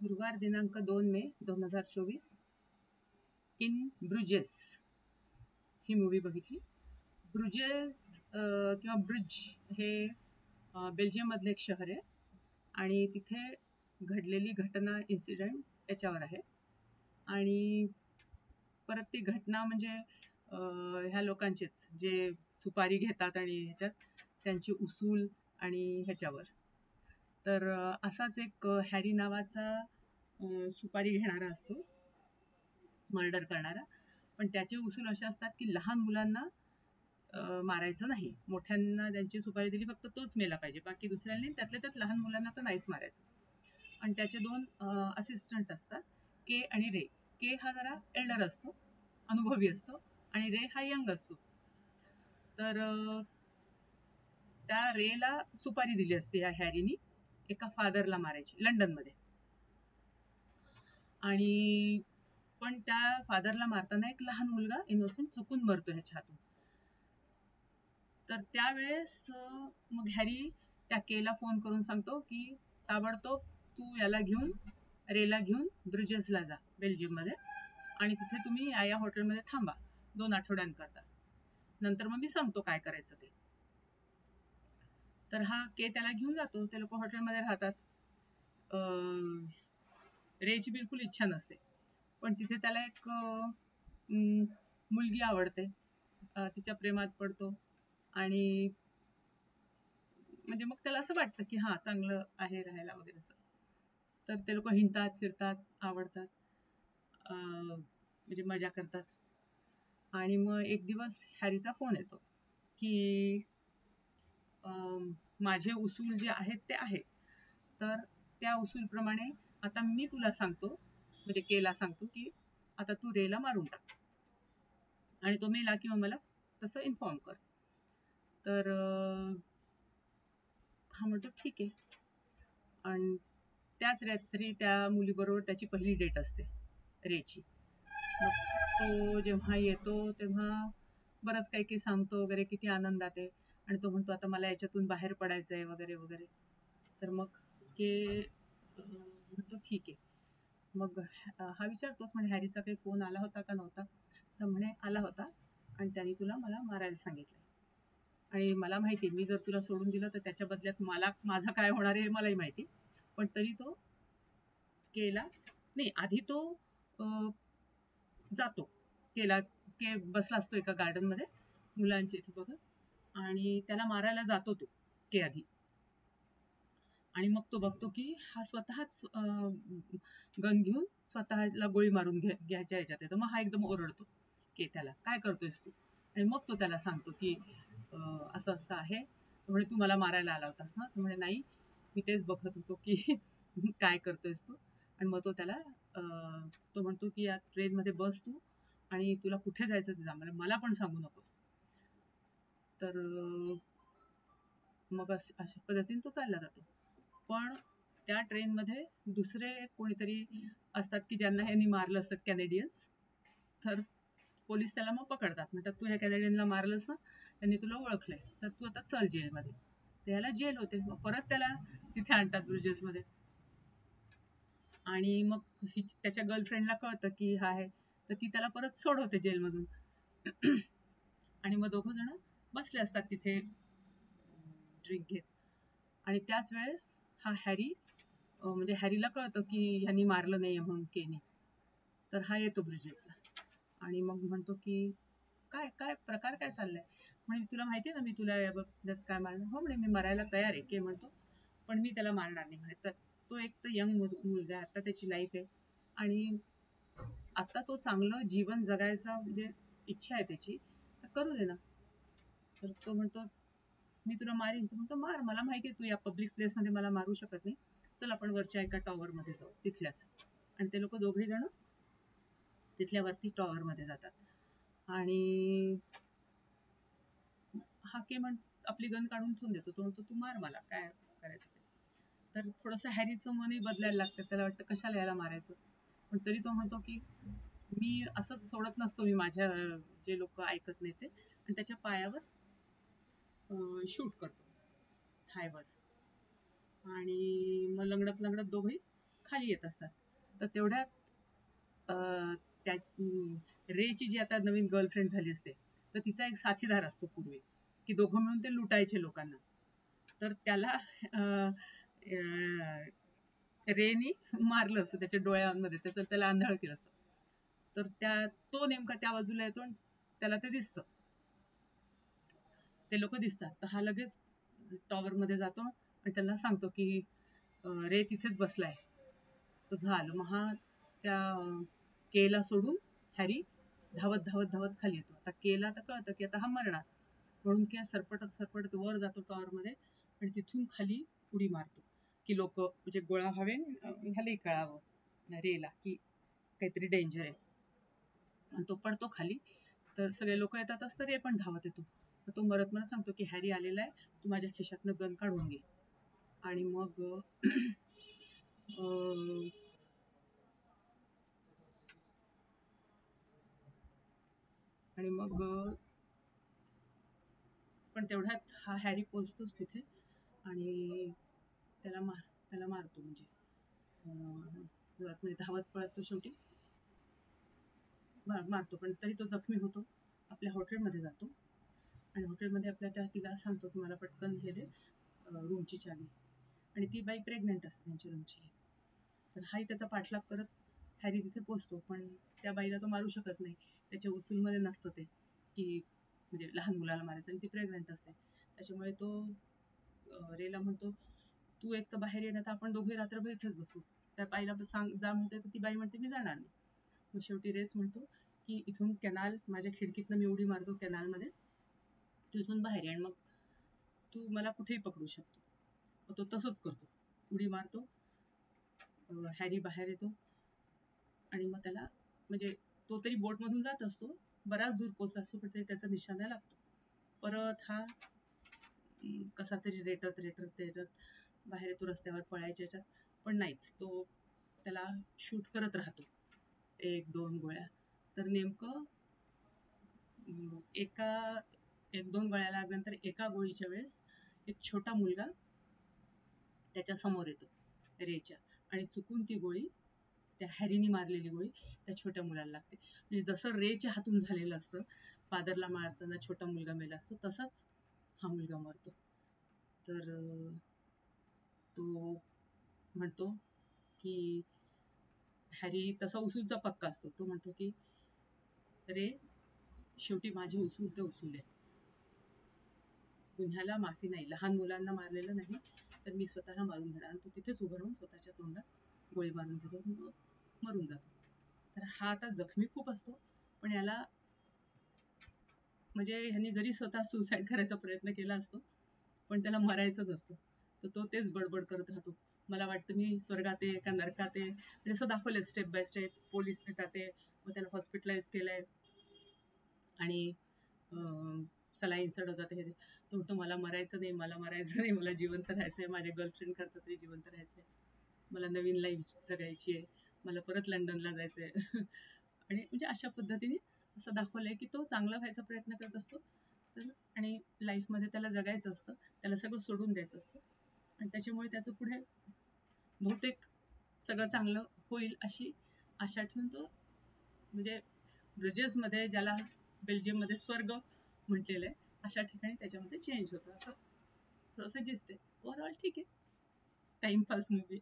गुरुवार दिनांक 2 मे 2024 in ब्रुजेस he movie बघितली. ब्रुजेस किंवा ब्रुज हे बेल्जियम मधले एक शहर आहे आणि तिथे घडलेली घटना इन्सिडेंट याच्यावर आहे. आणि परत ती घटना म्हणजे ह्या लोकांचेच जे सुपारी घेतात आणि ह्याच्यात त्यांची उसूल आणि ह्याच्यावर. तर असाच एक हॅरी नावाचा सुपारी घेणारा असतो, मर्डर करणारा. पण त्याचे उसूल असे असतात की लहान मुलांना मारायचं नाही, मोठ्यांना त्यांची सुपारी दिली फक्त तोच मेला पाहिजे, बाकी दुसऱ्यांनी त्यातल्या त्यात लहान मुलांना तर नाहीच मारायचं. आणि त्याचे 2 असिस्टंट असतात, के आणि रे. के हा जरा एल्डर असतो, अनुभवी असतो, आणि रे हा यंग असतो. तर त्या रेला सुपारी दिली असते या हॅरीनी एका फादरला मारायची लंडनमध्ये. आणि पण त्या फादरला मारताना एक लहान मुलगा इनोसेंट चुकून मरतो ह्याच्या हातून. तर त्यावेळेस मग हॅरी त्या केला फोन करून सांगतो की ताबडतोब तू याला घेऊन, रेला घेऊन ब्रुजेसला जा बेल्जियम मध्ये, आणि तिथे तुम्ही या हॉटेलमध्ये थांबा 2 आठवड्यांकरता, नंतर मग मी सांगतो काय करायचं ते. तर हा के त्याला घेऊन जातो. ते लोक हॉटेलमध्ये राहतात. रेची बिलकुल इच्छा नसते, पण तिथे त्याला एक मुलगी आवडते, तिच्या प्रेमात पडतो. आणि म्हणजे मग त्याला असं वाटतं की हा चांगलं आहे राहायला वगैरे असं. तर ते लोक हिंडतात, फिरतात, आवडतात, म्हणजे मजा करतात. आणि मग एक दिवस हॅरीचा फोन येतो की माझे उसूल जे आहेत ते आहेत, तर त्या उसूलप्रमाणे आता मी तुला सांगतो, म्हणजे केला सांगतो की आता तू रेला मारून टाक आणि तो मेला किंवा मला तसं इन्फॉर्म कर. तर हा म्हणतो ठीक आहे. आणि त्याच रात्री त्या मुलीबरोबर त्याची पहिली डेट असते रेची. मग तो जेव्हा येतो तेव्हा बरंच काही काही सांगतो वगैरे, किती आनंदात आहे, आणि तो म्हणतो आता मला याच्यातून बाहेर पडायचं आहे वगैरे वगैरे. तर मग के म्हणतो ठीक आहे. मग हा विचारतोच म्हणे हॅरीचा काही फोन आला होता का नव्हता. तर म्हणे आला होता आणि त्याने तुला मला मारायला सांगितलं, आणि मला माहिती आहे मी जर तुला सोडून दिलं तर त्याच्या बदल्यात मला माझं काय होणार आहे हे मलाही माहिती. पण तरी तो केला नाही, आधी तो जातो. के बसला असतो एका गार्डन मध्ये मुलांच्या इथे बघत, आणि त्याला मारायला जातो तो के आधी. आणि मग तो बघतो की हा स्वतःच गन घेऊन स्वतःला गोळी मारून घ्यायच्या ह्याच्यात येतो. मग हा एकदम ओरडतो की त्याला काय करतोयस तू. आणि मग तो त्याला सांगतो की असं असं आहे. म्हणे तू मला मारायला आला होतास ना. म्हणे नाही, मी तेच बघत होतो की काय करतोयस तू. आणि मग तो त्याला तो म्हणतो की या ट्रेन मध्ये बस तू, आणि तुला कुठे जायचं ते जा, मला पण सांगू नकोस. तर मग अशा पद्धतीने तो चालला जातो. पण त्या ट्रेनमध्ये दुसरे कोणीतरी असतात की ज्यांना ह्यांनी मारलं असतं, कॅनेडियन्स. तर पोलीस त्याला मग पकडतात, म्हणतात तू ह्या कॅनेडियनला मारलंस ना, त्यांनी तुला ओळखलंय, तर तू आता चल जेलमध्ये. तर ह्याला जेल होते. मग परत त्याला तिथे आणतात ब्रुजेसमध्ये. आणि मग त्याच्या गर्लफ्रेंडला कळतं की हा आहे, तर ती त्याला परत सोडवते जेलमधून. आणि मग दोघं जण बसले असतात तिथे ड्रिंक घेत. आणि त्याच वेळेस हा हॅरी, म्हणजे हॅरीला कळतं की ह्यांनी मारलं नाहीये म्हणून केनी. तर हा येतो ब्रिजेसला आणि मग म्हणतो की काय काय प्रकार काय चाललाय. म्हणे तुला माहितीये ना मी तुला याबाबतीत काय मारणार. हो म्हणे मी मरायला तयार आहे, के म्हणतो, पण मी त्याला मारणार नाही म्हणे. तर तो एक तर यंग मुलगा आहे, आता त्याची लाईफ आहे आणि आता तो चांगलं जीवन जगायचा म्हणजे इच्छा आहे त्याची, तर करू दे ना. तर तो म्हणतो मी तुला मारीन. तो म्हणतो मार, मला माहितीये तू या पब्लिक प्लेस मध्ये मला मारू शकत नाही, चल आपण वरच्या एका टॉवर मध्ये जाऊ तिथल्याच. आणि ते लोक दोघे जण तिथल्या वरती टॉवर मध्ये जातात. आणि हा के आपली गन काढून ठेवून देतो. तो म्हणतो तू मार, मला काय करायचं ते. तर थोडस हॅरीचं मनही बदलायला लागतं, त्याला वाटतं कशाला याला मारायचं. पण तरी तो म्हणतो की मी असंच सोडत नसतो, मी माझ्या जे लोक ऐकत नाही ते. आणि त्याच्या पायावर शूट करतो, थायवर. आणि मग लंगडत लंगडत दोघे खाली येत असतात. तर तेवढ्यात त्या रेची जी आता नवीन गर्लफ्रेंड झाली असते, तर तिचा एक साथीदार असतो पूर्वी, की दोघं मिळून ते लुटायचे लोकांना. तर त्याला रेनी मारलं असतं त्याच्या डोळ्यांमध्ये, त्याला आंधळ केलं असतं. तर तो नेमका त्या बाजूला येतो आणि त्याला ते दिसतं, ते लोक दिसतात. तर हा लगेच टॉवर मध्ये जातो आणि त्यांना सांगतो की रे तिथेच बसलाय. तर झालं. मग हा त्या केला सोडून हॅरी धावत धावत धावत खाली येतो. आता केला तर कळतं की आता हा मरणार, म्हणून की सरपटत सरपटत वर जातो टॉवर मध्ये आणि तिथून खाली उडी मारतो, की लोक म्हणजे गोळा व्हावे, ह्यालाही कळावं रेला की काहीतरी डेंजर आहे. आणि तो पडतो खाली. तर सगळे लोक येतातच, तर रे पण धावत येतो. तर तो मरत मरत सांगतो की हॅरी आलेला आहे, तू माझ्या खिशातनं गन काढून घे. आणि मग आणि मग पण तेवढ्यात हा हॅरी पोचतोच तिथे आणि त्याला मारतो. म्हणजे धावत पळत तो शेवटी मारतो, पण तरी तो जखमी होतो. आपल्या हॉटेलमध्ये जातो आणि हॉटेलमध्ये आपल्या तिला सांगतो की मला पटकन हे दे रूमची चावी. आणि ती बाई प्रेग्नेंट असते त्यांच्या रूमची. तर हाही त्याचा पाठलाग करत हॅरी तिथे पोचतो, पण त्या बाईला तो मारू शकत नाही. त्याच्या उचलमध्ये नसतं ते, की म्हणजे लहान मुलाला मारायचं, आणि ती प्रेग्नेंट असते. त्याच्यामुळे तो रेला म्हणतो, तू एक तर बाहेर ये, तर आपण दोघे रात्रभर इथेच बसू. त्या बाईला सांग जा म्हणते, तर ती बाई म्हणते मी जाणार नाही. मग शेवटी रेस म्हणतो की इथून कॅनाल, माझ्या खिडकीतनं मी उडी मारतो कॅनालमध्ये, तू इथून बाहेर ये आणि मग तू मला कुठेही पकडू शकतो. मग तो तसंच करतो, उडी मारतो. हॅरी बाहेर येतो आणि मग त्याला म्हणजे तो तरी बोटमधून जात असतो, बराच दूर पोहोचला असतो, पण तरी त्याचा निशाणा लागतो. परत हा कसा तरी रेटत रेटत त्याच्यात बाहेर येतो रस्त्यावर पळायच्या याच्यात, पण नाहीच. तो त्याला शूट करत राहतो 1-2 गोळ्या. तर नेमकं एक दोन गोळ्या लागल्यानंतर एका गोळीच्या वेळेस एक छोटा मुलगा त्याच्या समोर येतो रेच्या, आणि चुकून ती गोळी, त्या हॅरीनी मारलेली गोळी त्या छोट्या मुलाला लागते. म्हणजे जसं रेच्या हातून झालेलं असतं, फादरला मारताना छोटा मुलगा मेला असतो, तसाच हा मुलगा मरतो. तर तो म्हणतो की हॅरी तसा उसूलचा पक्का असतो. तो म्हणतो की रे, शेवटी माझी उसूल ते उसूल आहे, गुन्ह्याला माफी नाही. लहान मुलांना मारलेलं नाही, तर मी स्वतःला मारून घेणार. तो तिथेच उभं राहून स्वतःच्या तोंडात गोळी मारून घेतो, मरून जातो. तर हा आता जखमी खूप असतो, पण याला म्हणजे ह्यांनी जरी स्वतः सुसाईड करायचा प्रयत्न केला असतो, पण त्याला मरायचं नसतं. तर तो तेच बडबड करत राहतो, मला वाटतं मी स्वर्गात आहे का नरकात आहे. म्हणजे असं दाखवलंय स्टेप बाय स्टेप. पोलीस नेतात आहे, मग त्याला हॉस्पिटलाइज केलंय आणि सलाईन चढवतात. हे तो म्हणतो मला मरायचं नाही, मला मरायचं नाही, मला जिवंत राहायचंय, माझ्या गर्लफ्रेंड करता तरी जिवंत राहायचंय, मला नवीन लाईफ जगायची आहे, मला परत लंडनला जायचंय. आणि म्हणजे अशा पद्धतीने असं दाखवलंय की तो चांगला व्हायचा प्रयत्न करत असतो, आणि लाईफमध्ये त्याला जगायचं असतं, त्याला सगळं सोडून द्यायचं असतं, आणि त्याच्यामुळे त्याचं पुढे बहुतेक सगळं चांगलं होईल अशी आशा ठेवून तो म्हणजे ब्रिजेसमध्ये, ज्याला बेल्जियममध्ये स्वर्ग म्हटलेलं आहे, अशा ठिकाणी त्याच्यामध्ये चेंज होतं. असं थोडंसं जिस्ट आहे. ओव्हरऑल ठीक आहे, टाइमपास मूवी.